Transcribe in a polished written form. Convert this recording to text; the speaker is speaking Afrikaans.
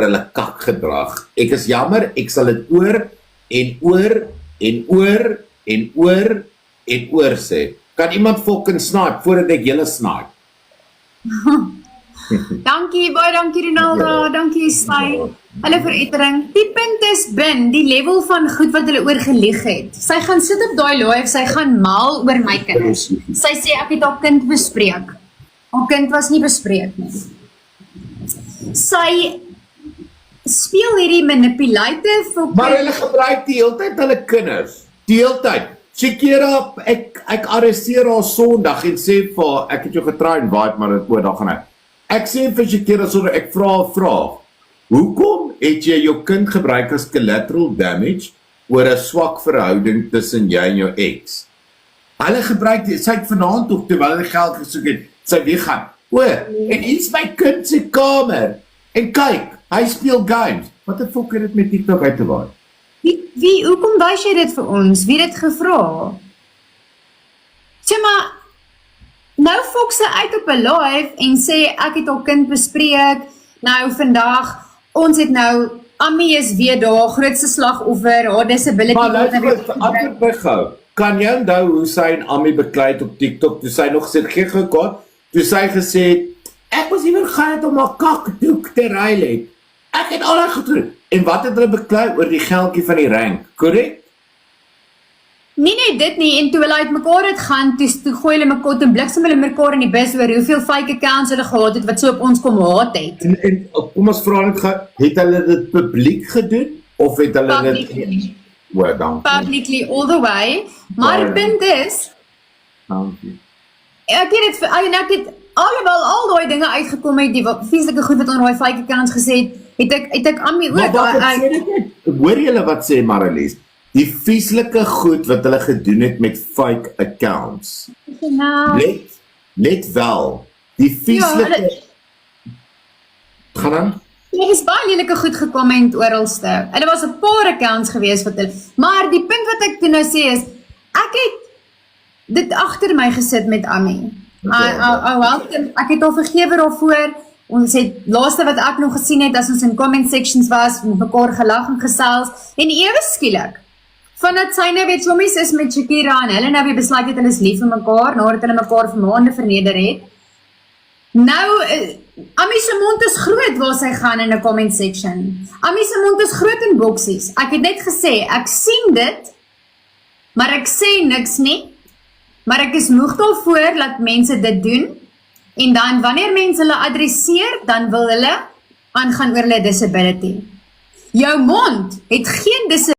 hulle kakgedrag. Ek is jammer, ek sal dit oor en oor en oor en oor en oor sê. Kan iemand fucking snipe voordat ek julle snipe? Dankie, baie dankie Ronaldo, dankie Sy. Hulle verettering. Die punt is bin, die level van goed wat hulle oorgelieg het. Sy gaan sit op daai live, sy gaan mal oor my kinders. Sy sê ek het haar kind bespreek. Haar kind was nie bespreek nie. Sy speel hierdie manipulative. Maar hulle gebruik die hele tyd hulle kinders. Die hele tyd. Shakira, ek arresteer haar Sondag en sê vir haar, ek het jou getry en waait, maar dit daar gaan hy. Ek sê vir Shakira sonder ek vra 'n vraag. Hoekom het jy jou kind gebruik as collateral damage oor 'n swak verhouding tussen jy en jou ex? Hulle gebruik dit, sy het vanaand ook terwyl hulle geld gesoek het, sy weer gaan. En hier's my kind se kamer. En kyk, hy speel games. Wat 'n fuck het dit met TikTok uit te waai? Hoekom wys jy dit vir ons? Wie het dit gevra? Sê maar, nou fok sy uit op 'n live en sê ek het haar kind bespreek. Nou vandag, ons het nou Ami is weer daar, grootste slagoffer, haar disability. Maar luister, begou. Kan jy onthou hoe sy en Ami beklei het op TikTok toe sy nog gesê gee gekort? Toe sy gesê ek was nie gaan het om haar kakdoek te ruil het. Ek het al gedoen. En wat het hulle beklei oor die geldjie van die rank? Korrek? Nie net dit nie, en toe hulle uit mekaar het gaan, toe gooi hulle mekaar en bliksem hulle mekaar in die bus oor hoeveel fake accounts hulle gehad het wat so op ons kom haat het. En kom ons vra net gou, het hulle dit publiek gedoen of het hulle dit Publicly all the way. Maar die punt is, ek het alhoewel al daai dinge uitgekom het, die vieslike goed wat onder daai fake accounts gesê het ek Ami ook. Hoor julle wat sê Marlies? Die vieslike goed wat hulle gedoen het met fake accounts. Net wel. Die vieslike gaan dan? Dit is baie lelike goed gekomment oralste. Hulle was 'n paar accounts gewees wat hulle, maar die punt wat ek toe nou sê is, ek het dit agter my gesit met Ami. Ek het haar vergewe daarvoor. Ons het laaste wat ek nog gesien het as ons in comment sections was, met mekaar gelag en gesels en ewe skielik vandat sy nou weer chommies is met Shakira en hulle nou weer besluit het hulle is lief vir mekaar nadat hulle mekaar vir maande verneder het. Nou Ami se mond is groot waar sy gaan in 'n comment section. Ami se mond is groot in boksies. Ek het net gesê ek sien dit, maar ek sê niks nie. Maar ek is moeg daarvoor dat mense dit doen, en dan wanneer mense hulle adresseer, dan wil hulle aangaan oor hulle disability. Jou mond het geen disability.